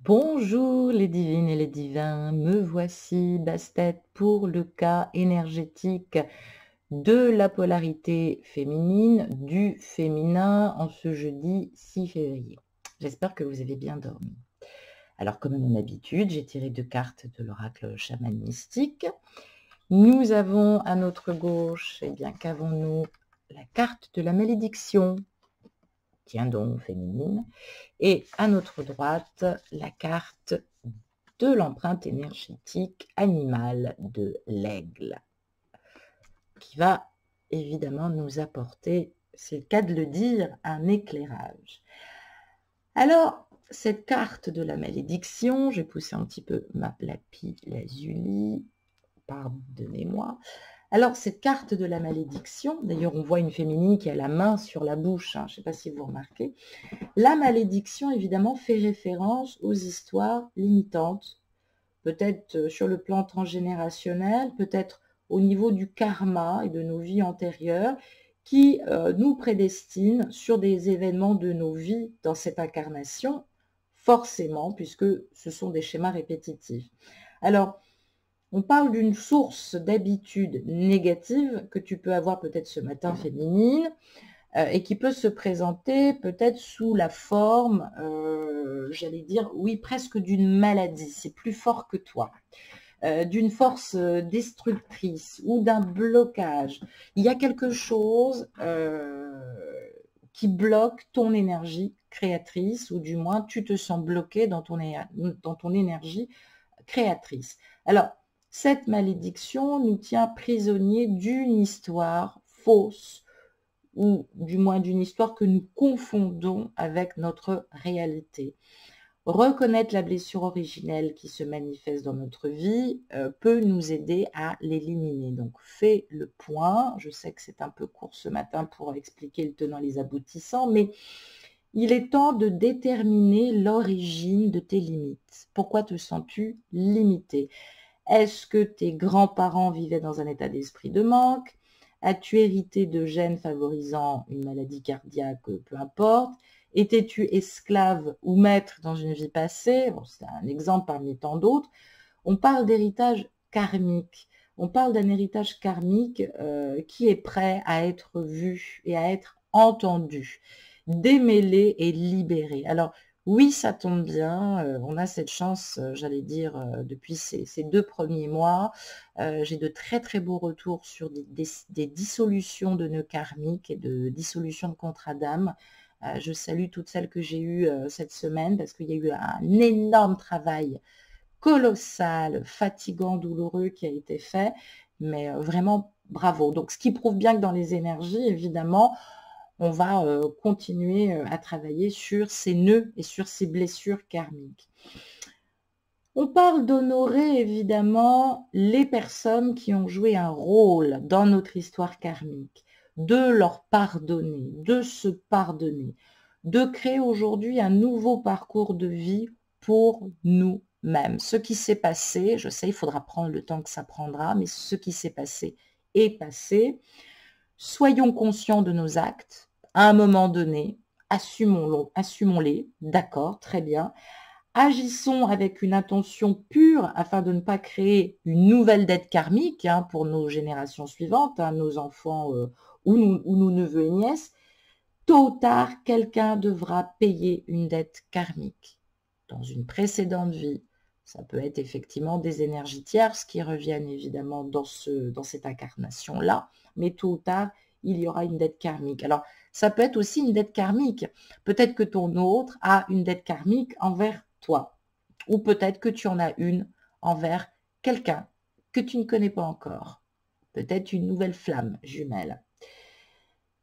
Bonjour les divines et les divins, me voici Bastet pour le cas énergétique de la polarité féminine, du féminin en ce jeudi 6 février. J'espère que vous avez bien dormi. Alors comme à mon habitude, j'ai tiré 2 cartes de l'oracle chaman mystique. Nous avons à notre gauche, eh bien qu'avons-nous? La carte de la malédiction, tiens donc féminine, et à notre droite, la carte de l'empreinte énergétique animale de l'aigle, qui va évidemment nous apporter, c'est le cas de le dire, un éclairage. Alors, cette carte de la malédiction, j'ai poussé un petit peu ma lapis lazuli, pardonnez-moi. Alors, cette carte de la malédiction, d'ailleurs on voit une féminine qui a la main sur la bouche, je ne sais pas si vous remarquez. La malédiction, évidemment, fait référence aux histoires limitantes, peut-être sur le plan transgénérationnel, peut-être au niveau du karma et de nos vies antérieures, qui nous prédestinent sur des événements de nos vies dans cette incarnation, forcément, puisque ce sont des schémas répétitifs. Alors, on parle d'une source d'habitude négative que tu peux avoir peut-être ce matin féminine, et qui peut se présenter peut-être sous la forme, j'allais dire, oui, presque d'une maladie, c'est plus fort que toi, d'une force destructrice ou d'un blocage. Il y a quelque chose qui bloque ton énergie créatrice, ou du moins tu te sens bloqué dans ton énergie créatrice. Alors, cette malédiction nous tient prisonniers d'une histoire fausse, ou du moins d'une histoire que nous confondons avec notre réalité. Reconnaître la blessure originelle qui se manifeste dans notre vie peut nous aider à l'éliminer. Donc, fais le point. Je sais que c'est un peu court ce matin pour expliquer le tenant et les aboutissants, mais il est temps de déterminer l'origine de tes limites. Pourquoi te sens-tu limité? Est-ce que tes grands-parents vivaient dans un état d'esprit de manque? As-tu hérité de gènes favorisant une maladie cardiaque, peu importe? Étais-tu esclave ou maître dans une vie passée? Bon, c'est un exemple parmi tant d'autres. On parle d'héritage karmique. On parle d'un héritage karmique qui est prêt à être vu et à être entendu, démêlé et libéré. Alors, oui, ça tombe bien, on a cette chance, j'allais dire, depuis ces 2 premiers mois. J'ai de très, très beaux retours sur des dissolutions de nœuds karmiques et de dissolutions de contrats d'âme. Je salue toutes celles que j'ai eues cette semaine, parce qu'il y a eu un énorme travail colossal, fatigant, douloureux qui a été fait, mais vraiment bravo. Donc, ce qui prouve bien que dans les énergies, évidemment, on va continuer à travailler sur ces nœuds et sur ces blessures karmiques. On parle d'honorer évidemment les personnes qui ont joué un rôle dans notre histoire karmique, de leur pardonner, de se pardonner, de créer aujourd'hui un nouveau parcours de vie pour nous-mêmes. Ce qui s'est passé, je sais, il faudra prendre le temps que ça prendra, mais ce qui s'est passé est passé. Soyons conscients de nos actes à un moment donné, assumons-les, d'accord, très bien. Agissons avec une intention pure afin de ne pas créer une nouvelle dette karmique pour nos générations suivantes, nos enfants ou nos neveux et nièces. Tôt ou tard, quelqu'un devra payer une dette karmique. Dans une précédente vie, ça peut être effectivement des énergies tierces qui reviennent évidemment dans cette incarnation-là, mais tôt ou tard, il y aura une dette karmique. Alors, ça peut être aussi une dette karmique. Peut-être que ton autre a une dette karmique envers toi, ou peut-être que tu en as une envers quelqu'un que tu ne connais pas encore. Peut-être une nouvelle flamme jumelle.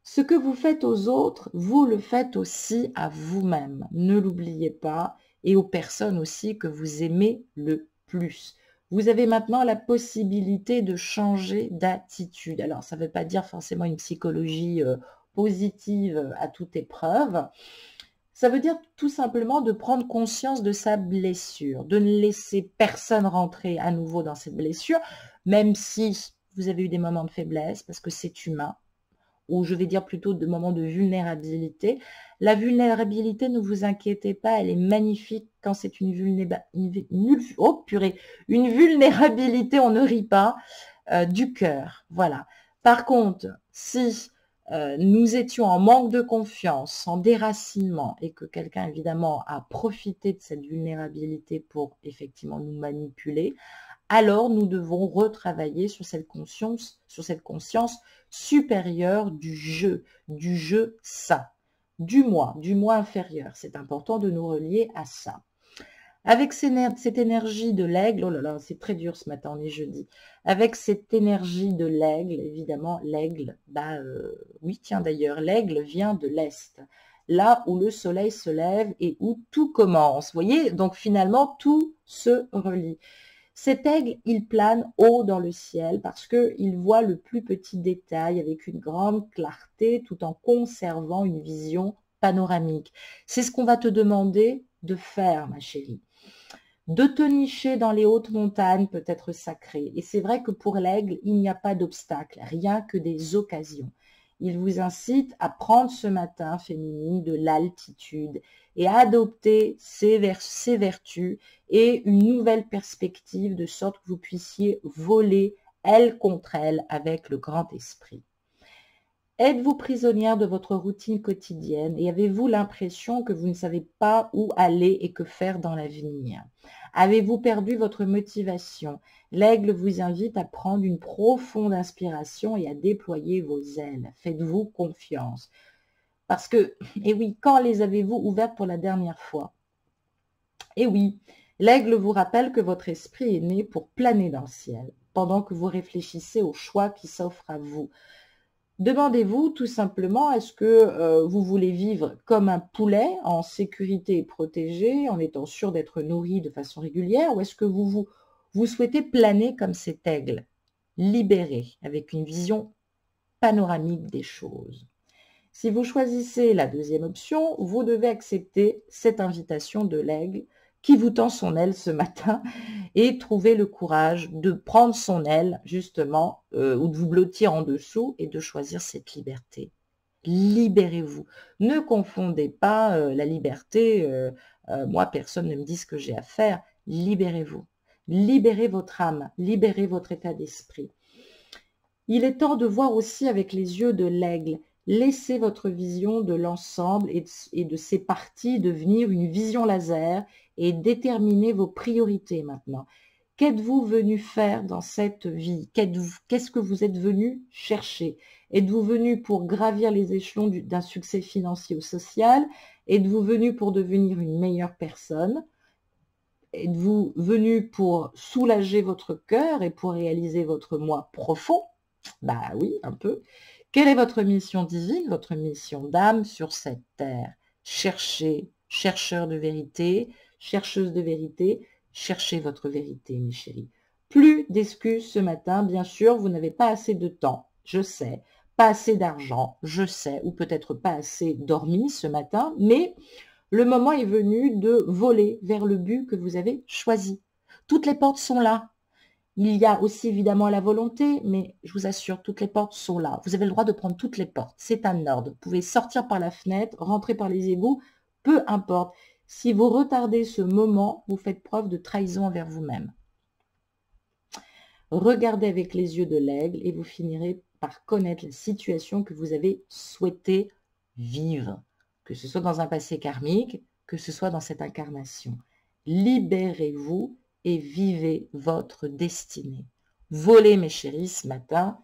Ce que vous faites aux autres, vous le faites aussi à vous-même. Ne l'oubliez pas, et aux personnes aussi que vous aimez le plus. Vous avez maintenant la possibilité de changer d'attitude. Alors, ça ne veut pas dire forcément une psychologie positive à toute épreuve. Ça veut dire tout simplement de prendre conscience de sa blessure, de ne laisser personne rentrer à nouveau dans cette blessure, même si vous avez eu des moments de faiblesse, parce que c'est humain. ou je vais dire plutôt de moments de vulnérabilité. La vulnérabilité, ne vous inquiétez pas, elle est magnifique quand c'est une vulnérabilité, on ne rit pas, du cœur. Voilà. Par contre, si nous étions en manque de confiance, en déracinement, et que quelqu'un, évidemment, a profité de cette vulnérabilité pour, effectivement, nous manipuler, alors nous devons retravailler sur cette conscience supérieure du jeu ça, du moi inférieur. C'est important de nous relier à ça. Avec cette énergie de l'aigle, oh là là, c'est très dur ce matin, on est jeudi. Avec cette énergie de l'aigle, évidemment, l'aigle, oui, tiens d'ailleurs, l'aigle vient de l'Est, là où le soleil se lève et où tout commence. Vous voyez, donc finalement, tout se relie. Cet aigle, il plane haut dans le ciel parce qu'il voit le plus petit détail avec une grande clarté tout en conservant une vision panoramique. C'est ce qu'on va te demander de faire, ma chérie. De te nicher dans les hautes montagnes peut être sacré. Et c'est vrai que pour l'aigle, il n'y a pas d'obstacle, rien que des occasions. Il vous incite à prendre ce matin, féminine, de l'altitude et à adopter ses vertus et une nouvelle perspective de sorte que vous puissiez voler elle contre elle avec le grand esprit. Êtes-vous prisonnière de votre routine quotidienne et avez-vous l'impression que vous ne savez pas où aller et que faire dans l'avenir? Avez-vous perdu votre motivation? L'aigle vous invite à prendre une profonde inspiration et à déployer vos ailes. Faites-vous confiance. Parce que, et oui, quand les avez-vous ouvertes pour la dernière fois? Et oui, l'aigle vous rappelle que votre esprit est né pour planer dans le ciel, pendant que vous réfléchissez aux choix qui s'offrent à vous. Demandez-vous tout simplement, est-ce que vous voulez vivre comme un poulet, en sécurité et protégé, en étant sûr d'être nourri de façon régulière, ou est-ce que vous souhaitez planer comme cet aigle, libéré, avec une vision panoramique des choses? Si vous choisissez la deuxième option, vous devez accepter cette invitation de l'aigle qui vous tend son aile ce matin et trouver le courage de prendre son aile, justement, ou de vous blottir en dessous et de choisir cette liberté. Libérez-vous. Ne confondez pas la liberté, moi, personne ne me dit ce que j'ai à faire. Libérez-vous. Libérez votre âme, libérez votre état d'esprit. Il est temps de voir aussi avec les yeux de l'aigle. Laissez votre vision de l'ensemble et de ses parties devenir une vision laser et déterminez vos priorités maintenant. Qu'êtes-vous venu faire dans cette vie? Qu'est-ce que vous êtes venu chercher? Êtes-vous venu pour gravir les échelons d'un succès financier ou social? Êtes-vous venu pour devenir une meilleure personne? Êtes-vous venu pour soulager votre cœur et pour réaliser votre moi profond? Bah oui, un peu. Quelle est votre mission divine, votre mission d'âme sur cette terre? Cherchez, chercheur de vérité, chercheuse de vérité, cherchez votre vérité, mes chéris. Plus d'excuses ce matin, bien sûr, vous n'avez pas assez de temps, je sais, pas assez d'argent, je sais, ou peut-être pas assez dormi ce matin, mais le moment est venu de voler vers le but que vous avez choisi. Toutes les portes sont là. Il y a aussi évidemment la volonté, mais je vous assure, toutes les portes sont là. Vous avez le droit de prendre toutes les portes. C'est un ordre. Vous pouvez sortir par la fenêtre, rentrer par les égouts, peu importe. Si vous retardez ce moment, vous faites preuve de trahison envers vous-même. Regardez avec les yeux de l'aigle et vous finirez par connaître la situation que vous avez souhaité vivre, que ce soit dans un passé karmique, que ce soit dans cette incarnation. Libérez-vous et vivez votre destinée. Volez, mes chéris, ce matin,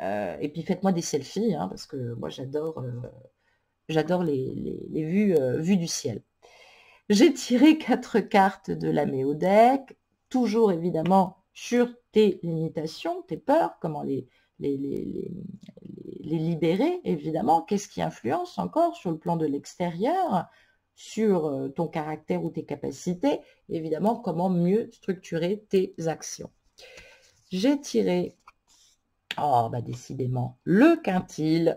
et puis faites-moi des selfies, hein, parce que moi j'adore les vues du ciel. J'ai tiré 4 cartes de la Méo deck, toujours évidemment sur tes limitations, tes peurs, comment les libérer, évidemment. Qu'est-ce qui influence encore sur le plan de l'extérieur, sur ton caractère ou tes capacités, évidemment, comment mieux structurer tes actions. J'ai tiré, oh bah décidément, le quintil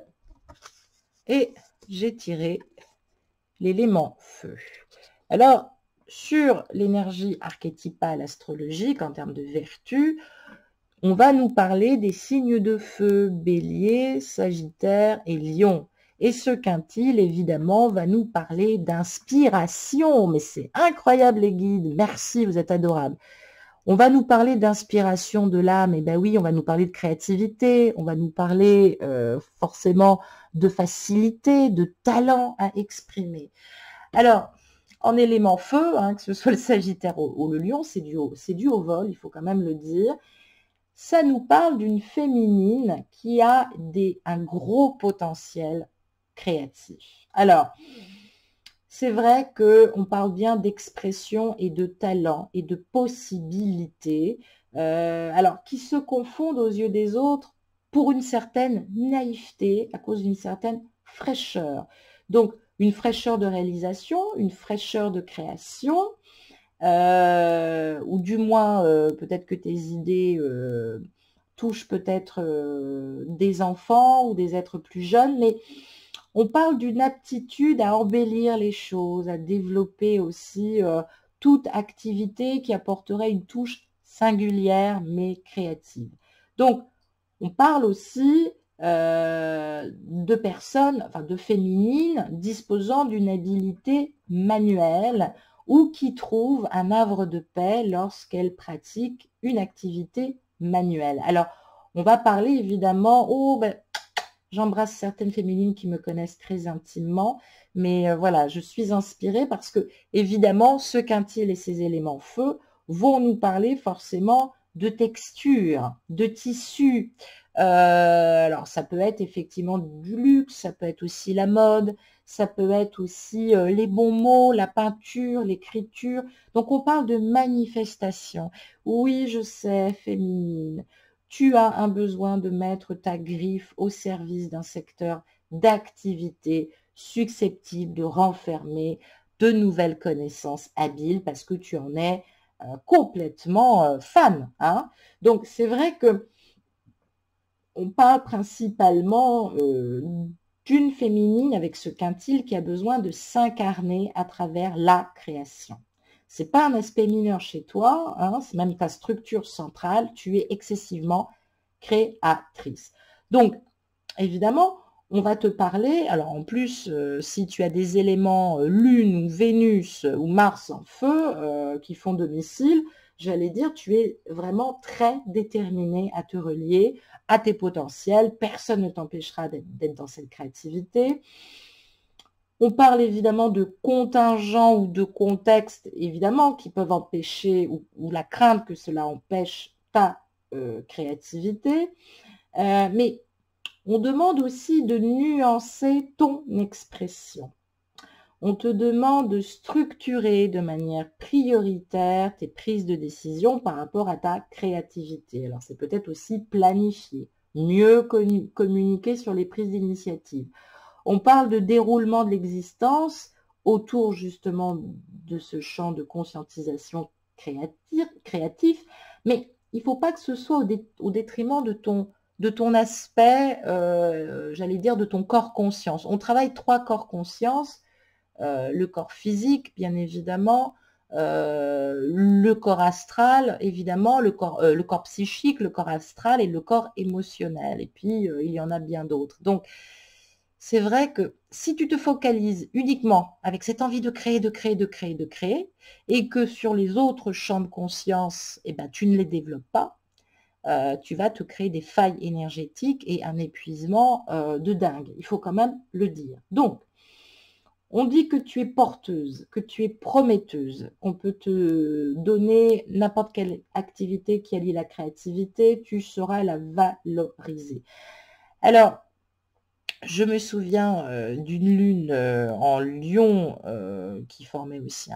et j'ai tiré l'élément feu. Alors, sur l'énergie archétypale astrologique, en termes de vertu, On va nous parler des signes de feu, Bélier, Sagittaire et Lion. Et ce quintile, évidemment, va nous parler d'inspiration. Mais c'est incroyable, les guides. Merci, vous êtes adorables. On va nous parler d'inspiration de l'âme. Et ben oui, on va nous parler de créativité. On va nous parler forcément de facilité, de talent à exprimer. Alors, en élément feu, hein, que ce soit le Sagittaire ou le Lion, c'est dû au vol, il faut quand même le dire. Ça nous parle d'une féminine qui a un gros potentiel créatif. Alors, c'est vrai qu'on parle bien d'expression et de talent et de possibilités, alors qui se confondent aux yeux des autres pour une certaine naïveté, à cause d'une certaine fraîcheur. Donc, une fraîcheur de réalisation, une fraîcheur de création, ou du moins, peut-être que tes idées touchent peut-être des enfants ou des êtres plus jeunes, mais on parle d'une aptitude à embellir les choses, à développer aussi toute activité qui apporterait une touche singulière mais créative. Donc, on parle aussi de personnes, enfin de féminines, disposant d'une habileté manuelle ou qui trouvent un havre de paix lorsqu'elles pratiquent une activité manuelle. Alors, on va parler évidemment, j'embrasse certaines féminines qui me connaissent très intimement, mais voilà, je suis inspirée parce que, évidemment, ce quintile et ses éléments feu vont nous parler forcément de texture, de tissu. Alors, ça peut être effectivement du luxe, ça peut être aussi la mode, ça peut être aussi les bons mots, la peinture, l'écriture. Donc, on parle de manifestation. Oui, je sais, féminine. Tu as un besoin de mettre ta griffe au service d'un secteur d'activité susceptible de renfermer de nouvelles connaissances habiles parce que tu en es complètement fan. Hein. Donc, c'est vrai que on parle principalement d'une féminine avec ce quintile qui a besoin de s'incarner à travers la création. C'est pas un aspect mineur chez toi, hein, c'est même ta structure centrale, tu es excessivement créatrice. Donc, évidemment, on va te parler, alors en plus, si tu as des éléments Lune ou Vénus ou Mars en feu qui font domicile, j'allais dire, tu es vraiment très déterminé à te relier à tes potentiels, personne ne t'empêchera d'être dans cette créativité. On parle évidemment de contingents ou de contextes, évidemment, qui peuvent empêcher ou la crainte que cela empêche ta créativité. Mais on demande aussi de nuancer ton expression. On te demande de structurer de manière prioritaire tes prises de décision par rapport à ta créativité. Alors, c'est peut-être aussi planifier, mieux communiquer sur les prises d'initiative. On parle de déroulement de l'existence autour justement de ce champ de conscientisation créatif, mais il ne faut pas que ce soit au détriment de ton aspect, j'allais dire, de ton corps conscience. On travaille 3 corps conscience, le corps physique, bien évidemment, le corps astral, évidemment, le corps psychique, le corps astral et le corps émotionnel. Et puis, il y en a bien d'autres. Donc, c'est vrai que si tu te focalises uniquement avec cette envie de créer, et que sur les autres champs de conscience, eh ben, tu ne les développes pas, tu vas te créer des failles énergétiques et un épuisement de dingue. Il faut quand même le dire. Donc, on dit que tu es porteuse, que tu es prometteuse, qu'on peut te donner n'importe quelle activité qui allie la créativité, tu sauras la valoriser. Alors, je me souviens d'une lune en Lion qui formait aussi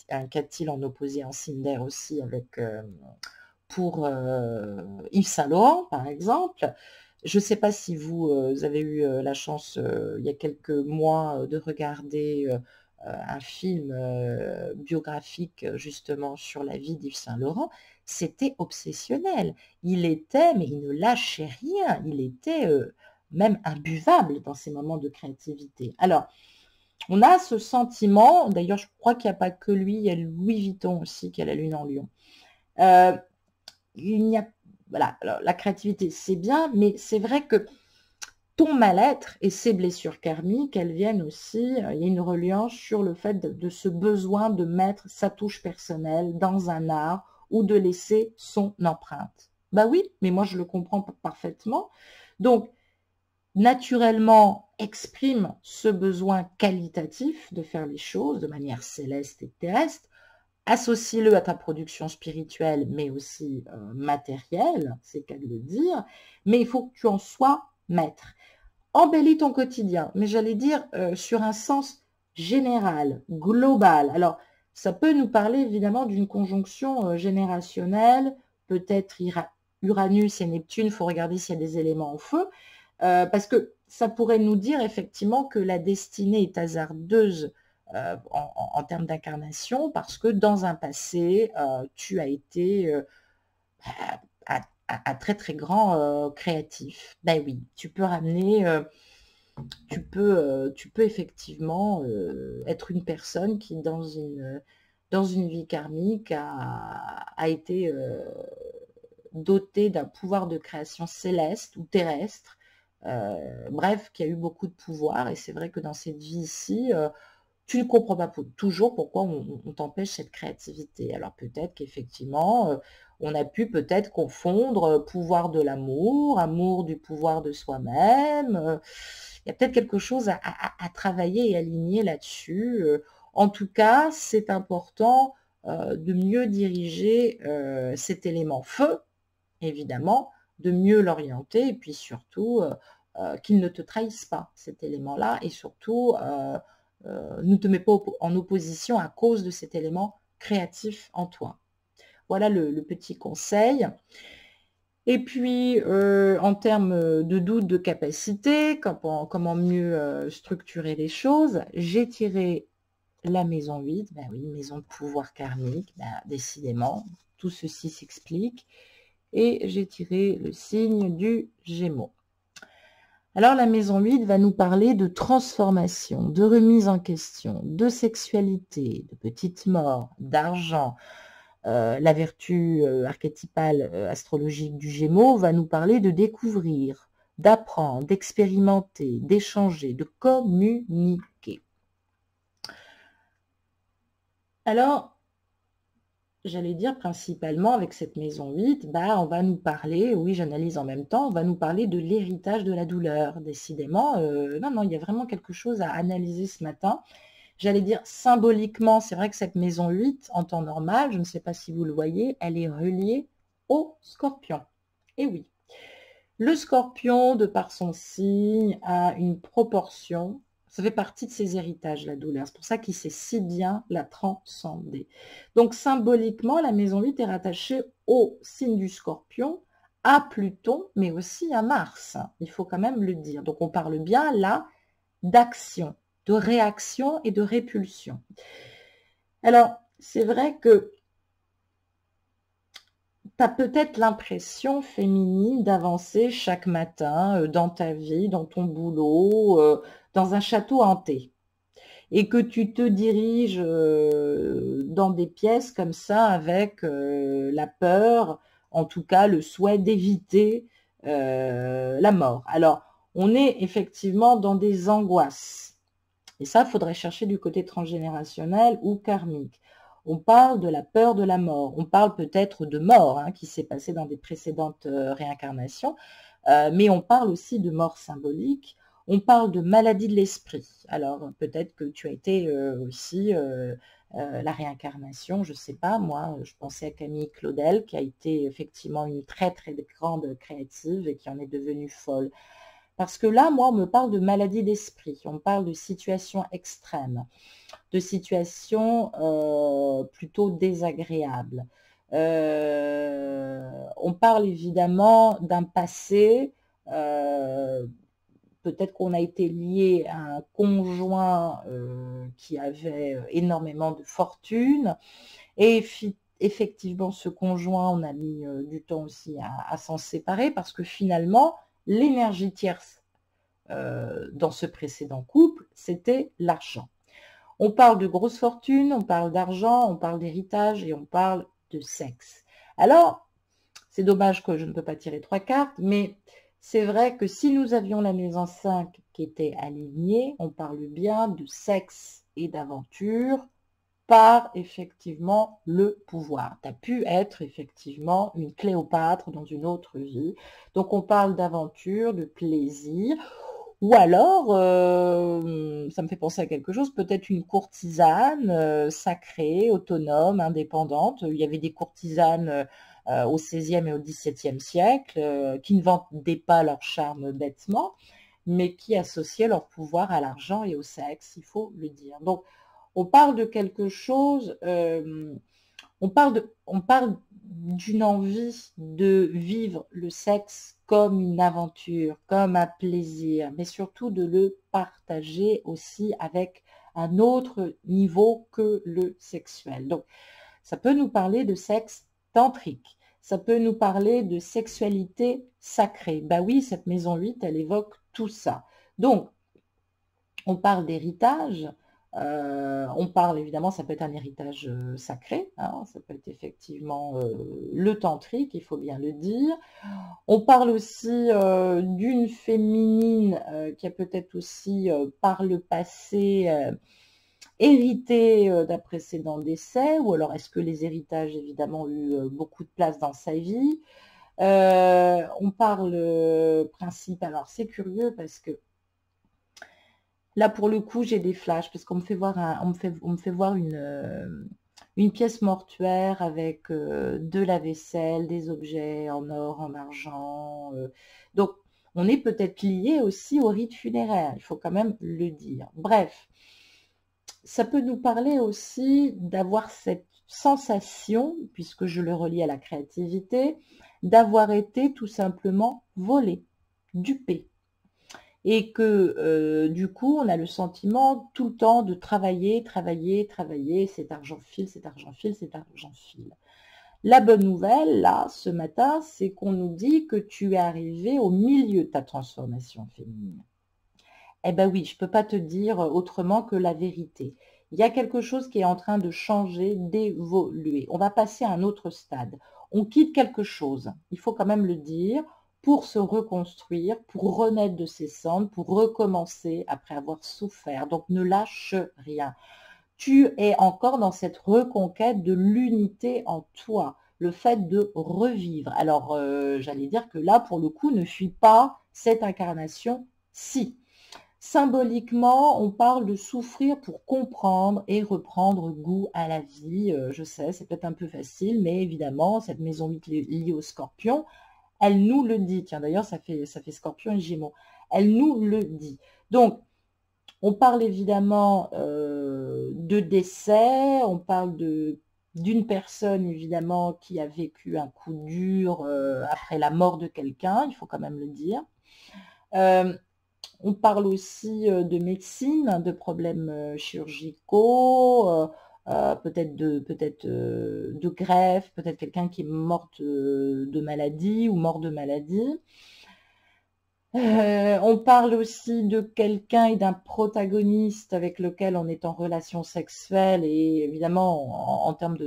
un quatil en opposé en signe d'air aussi avec pour Yves Saint-Laurent, par exemple. Je ne sais pas si vous avez eu la chance, il y a quelques mois, de regarder un film biographique justement sur la vie d'Yves Saint-Laurent. C'était obsessionnel. Mais il ne lâchait rien. Il était même imbuvable dans ses moments de créativité. Alors, on a ce sentiment, d'ailleurs, je crois qu'il n'y a pas que lui, il y a Louis Vuitton aussi qui a la lune en Lion. voilà, alors, la créativité, c'est bien, mais c'est vrai que ton mal-être et ces blessures karmiques, elles viennent aussi, il y a une reliance sur le fait de ce besoin de mettre sa touche personnelle dans un art ou de laisser son empreinte. Bah oui, mais moi je le comprends parfaitement. Donc, naturellement, exprime ce besoin qualitatif de faire les choses de manière céleste et terrestre. Associe-le à ta production spirituelle, mais aussi matérielle, c'est qu'à le dire, mais il faut que tu en sois maître. Embellis ton quotidien, mais j'allais dire sur un sens général, global. Alors, ça peut nous parler évidemment d'une conjonction générationnelle, peut-être Uranus et Neptune, il faut regarder s'il y a des éléments en feu, parce que ça pourrait nous dire effectivement que la destinée est hasardeuse en termes d'incarnation, parce que dans un passé, tu as été à très très grand créatif. Ben oui, tu peux ramener, tu peux effectivement être une personne qui dans une vie karmique a été dotée d'un pouvoir de création céleste ou terrestre, bref, qui a eu beaucoup de pouvoir. Et c'est vrai que dans cette vie-ci, tu ne comprends pas toujours pourquoi on t'empêche cette créativité. Alors peut-être qu'effectivement, on a pu peut-être confondre pouvoir de l'amour, amour du pouvoir de soi-même. Il y a peut-être quelque chose à travailler et aligner là-dessus. En tout cas, c'est important de mieux diriger cet élément feu, évidemment, de mieux l'orienter et puis surtout qu'il ne te trahisse pas, cet élément-là, et surtout ne te mets pas en opposition à cause de cet élément créatif en toi. Voilà le petit conseil. Et puis, en termes de doute de capacité, comment mieux structurer les choses, j'ai tiré la maison 8, ben oui, maison de pouvoir karmique, ben, décidément, tout ceci s'explique. Et j'ai tiré le signe du Gémeaux. Alors la maison 8 va nous parler de transformation, de remise en question, de sexualité, de petites morts, d'argent. La vertu archétypale astrologique du Gémeaux va nous parler de découvrir, d'apprendre, d'expérimenter, d'échanger, de communiquer. Alors, j'allais dire principalement avec cette maison 8, bah, on va nous parler, oui j'analyse en même temps, on va nous parler de l'héritage de la douleur. Décidément, non, il y a vraiment quelque chose à analyser ce matin. J'allais dire symboliquement, c'est vrai que cette maison 8, en temps normal, je ne sais pas si vous le voyez, elle est reliée au Scorpion. Et oui, le Scorpion, de par son signe, a une proportion. Ça fait partie de ses héritages, la douleur. C'est pour ça qu'il sait si bien la transcender. Donc, symboliquement, la maison 8 est rattachée au signe du Scorpion, à Pluton, mais aussi à Mars. Il faut quand même le dire. Donc, on parle bien là d'action, de réaction et de répulsion. Alors, c'est vrai que tu as peut-être l'impression féminine d'avancer chaque matin dans ta vie, dans ton boulot, dans un château hanté. Et que tu te diriges dans des pièces comme ça avec la peur, en tout cas le souhait d'éviter la mort. Alors, on est effectivement dans des angoisses. Et ça, il faudrait chercher du côté transgénérationnel ou karmique. On parle de la peur de la mort. On parle peut-être de mort qui s'est passé dans des précédentes réincarnations, mais on parle aussi de mort symbolique. On parle de maladie de l'esprit. Alors, peut-être que tu as été aussi la réincarnation, je ne sais pas, moi, je pensais à Camille Claudel, qui a été effectivement une très, très grande créative et qui en est devenue folle. Parce que là, moi, on me parle de maladie d'esprit, on parle de situations extrêmes, de situations plutôt désagréables. On parle évidemment d'un passé, peut-être qu'on a été lié à un conjoint qui avait énormément de fortune, et effectivement, ce conjoint, on a mis du temps aussi à s'en séparer, parce que finalement, l'énergie tierce dans ce précédent couple, c'était l'argent. On parle de grosse fortune, on parle d'argent, on parle d'héritage et on parle de sexe. Alors, C'est dommage que je ne peux pas tirer 3 cartes, mais c'est vrai que si nous avions la maison 5 qui était alignée, on parle bien de sexe et d'aventure par effectivement le pouvoir. Tu as pu être effectivement une Cléopâtre dans une autre vie. Donc on parle d'aventure, de plaisir. Ou alors, ça me fait penser à quelque chose, peut-être une courtisane sacrée, autonome, indépendante. Il y avait des courtisanes au XVIe et au XVIIe siècle qui ne vendaient pas leur charme bêtement, mais qui associaient leur pouvoir à l'argent et au sexe, il faut le dire. Donc, on parle de quelque chose, on parle d'une envie de vivre le sexe comme une aventure, comme un plaisir, mais surtout de le partager aussi avec un autre niveau que le sexuel. Donc, ça peut nous parler de sexe tantrique, ça peut nous parler de sexualité sacrée. Bah oui, cette maison 8, elle évoque tout ça. Donc, on parle d'héritage, on parle évidemment, ça peut être un héritage sacré, hein, ça peut être effectivement le tantrique, il faut bien le dire. On parle aussi d'une féminine qui a peut-être aussi par le passé hérité d'un précédent décès, ou alors est-ce que les héritages évidemment ont eu beaucoup de place dans sa vie. On parle principe, alors c'est curieux parce que là, pour le coup, j'ai des flashs parce qu'on me fait voir on me fait voir une pièce mortuaire avec de la vaisselle, des objets en or, en argent. Donc, on est peut-être lié aussi au rite funéraire, il faut quand même le dire. Bref, ça peut nous parler aussi d'avoir cette sensation, puisque je le relie à la créativité, d'avoir été tout simplement volé, dupé. Et que du coup, on a le sentiment tout le temps de travailler, travailler, travailler, cet argent file, cet argent file, cet argent file. La bonne nouvelle, là, ce matin, c'est qu'on nous dit que tu es arrivé au milieu de ta transformation féminine. Eh ben oui, je ne peux pas te dire autrement que la vérité. Il y a quelque chose qui est en train de changer, d'évoluer. On va passer à un autre stade. On quitte quelque chose, il faut quand même le dire, pour se reconstruire, pour renaître de ses cendres, pour recommencer après avoir souffert. Donc ne lâche rien. Tu es encore dans cette reconquête de l'unité en toi, le fait de revivre. Alors, j'allais dire que là, pour le coup, ne fuis pas cette incarnation-ci. Symboliquement, on parle de souffrir pour comprendre et reprendre goût à la vie. Je sais, c'est peut-être un peu facile, mais évidemment, cette maison 8 liée au Scorpion, elle nous le dit. Tiens, d'ailleurs, ça fait Scorpion et Gémeaux. Elle nous le dit. Donc, on parle évidemment de décès, on parle d'une personne évidemment qui a vécu un coup dur après la mort de quelqu'un, il faut quand même le dire. On parle aussi de médecine, de problèmes chirurgicaux, peut-être de greffe, peut-être quelqu'un qui est mort de maladie ou mort de maladie. On parle aussi de quelqu'un et d'un protagoniste avec lequel on est en relation sexuelle et évidemment en termes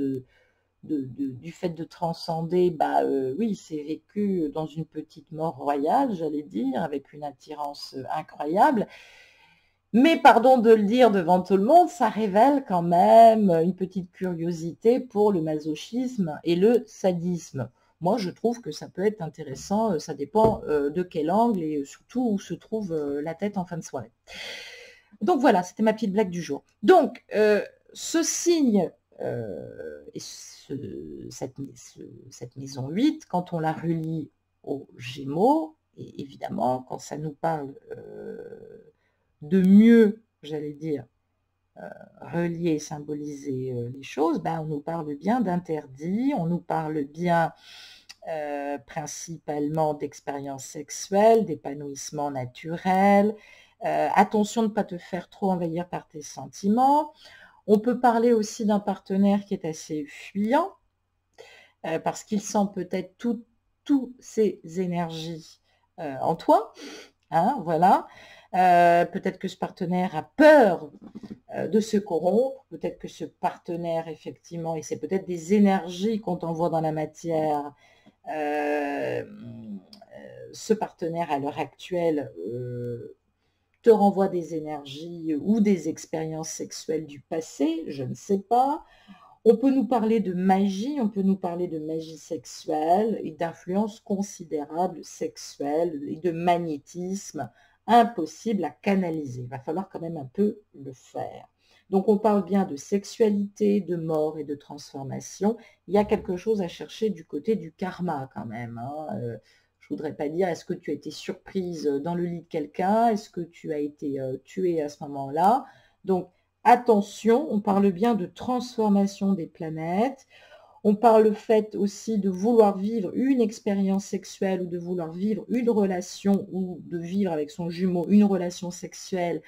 du fait de transcender, bah oui, c'est vécu dans une petite mort royale, j'allais dire, avec une attirance incroyable. Mais pardon de le dire devant tout le monde, ça révèle quand même une petite curiosité pour le masochisme et le sadisme. Moi, je trouve que ça peut être intéressant, ça dépend de quel angle et surtout où se trouve la tête en fin de soirée. Donc voilà, c'était ma petite blague du jour. Donc, ce signe et cette maison 8, quand on la relie aux Gémeaux, et évidemment, quand ça nous parle de mieux, j'allais dire, relier, symboliser les choses, ben, on nous parle bien d'interdit, on nous parle bien principalement d'expérience sexuelle, d'épanouissement naturel. Attention de ne pas te faire trop envahir par tes sentiments. On peut parler aussi d'un partenaire qui est assez fuyant, parce qu'il sent peut-être toutes ces énergies en toi. Hein, voilà. Peut-être que ce partenaire a peur de se corrompre, peut-être que ce partenaire, effectivement, et c'est peut-être des énergies qu'on t'envoie dans la matière, ce partenaire à l'heure actuelle te renvoie des énergies ou des expériences sexuelles du passé, je ne sais pas. On peut nous parler de magie, on peut nous parler de magie sexuelle et d'influence considérable sexuelle et de magnétisme impossible à canaliser. Il va falloir quand même un peu le faire. Donc on parle bien de sexualité, de mort et de transformation. Il y a quelque chose à chercher du côté du karma quand même. Je ne voudrais pas dire, est-ce que tu as été surprise dans le lit de quelqu'un? Est-ce que tu as été tuée à ce moment-là? Donc, attention, on parle bien de transformation des planètes. On parle le fait aussi de vouloir vivre une expérience sexuelle ou de vouloir vivre une relation ou de vivre avec son jumeau une relation sexuelle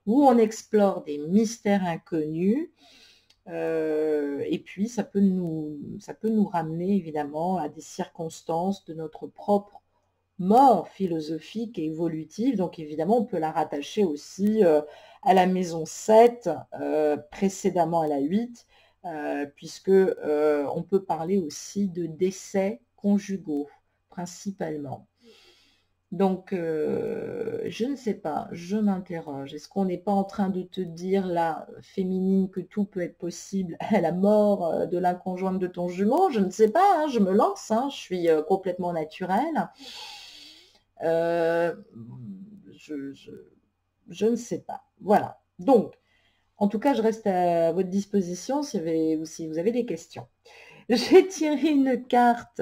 où on explore des mystères inconnus. Et puis, ça peut nous ramener évidemment à des circonstances de notre propre mort philosophique et évolutive. Donc évidemment, on peut la rattacher aussi à la maison 7, précédemment à la 8, puisque on peut parler aussi de décès conjugaux, principalement. Donc, je ne sais pas, je m'interroge. Est-ce qu'on n'est pas en train de te dire, là, féminine, que tout peut être possible à la mort de la conjointe de ton jumeau? Je ne sais pas, hein, je me lance, hein, je suis complètement naturelle. Euh, je ne sais pas. Voilà. Donc, en tout cas, je reste à votre disposition si vous avez des questions. J'ai tiré une carte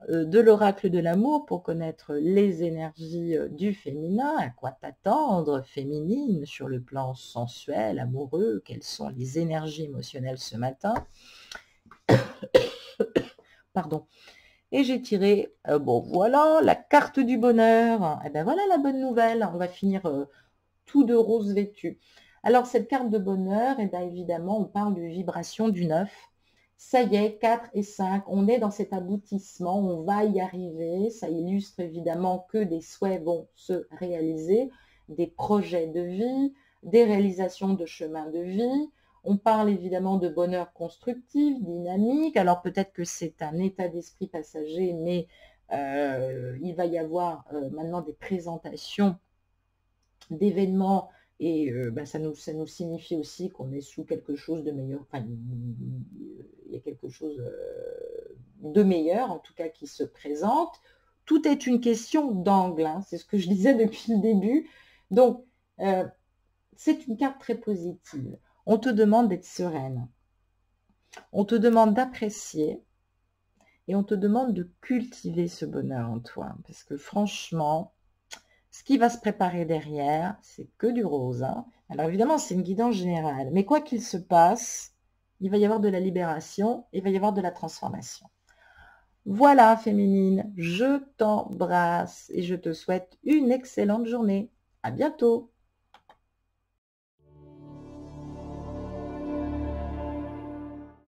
de l'oracle de l'amour pour connaître les énergies du féminin, à quoi t'attendre, féminine, sur le plan sensuel, amoureux, quelles sont les énergies émotionnelles ce matin. Pardon. Et j'ai tiré, bon voilà, la carte du bonheur. Et bien voilà la bonne nouvelle, on va finir tout de rose vêtu. Alors cette carte de bonheur, et bien évidemment, on parle de vibration du 9. Ça y est, 4 et 5, on est dans cet aboutissement, on va y arriver. Ça illustre évidemment que des souhaits vont se réaliser, des projets de vie, des réalisations de chemin de vie. On parle évidemment de bonheur constructif, dynamique. Alors peut-être que c'est un état d'esprit passager, mais il va y avoir maintenant des présentations d'événements et ça nous signifie aussi qu'on est sous quelque chose de meilleur. Enfin, il y a quelque chose de meilleur, en tout cas, qui se présente. Tout est une question d'angle, hein, c'est ce que je disais depuis le début. Donc, c'est une carte très positive. On te demande d'être sereine. On te demande d'apprécier et on te demande de cultiver ce bonheur en toi. Parce que franchement, ce qui va se préparer derrière, c'est que du rose. Hein. Alors évidemment, c'est une guidance générale. Mais quoi qu'il se passe, il va y avoir de la libération, il va y avoir de la transformation. Voilà, féminine, je t'embrasse et je te souhaite une excellente journée. À bientôt.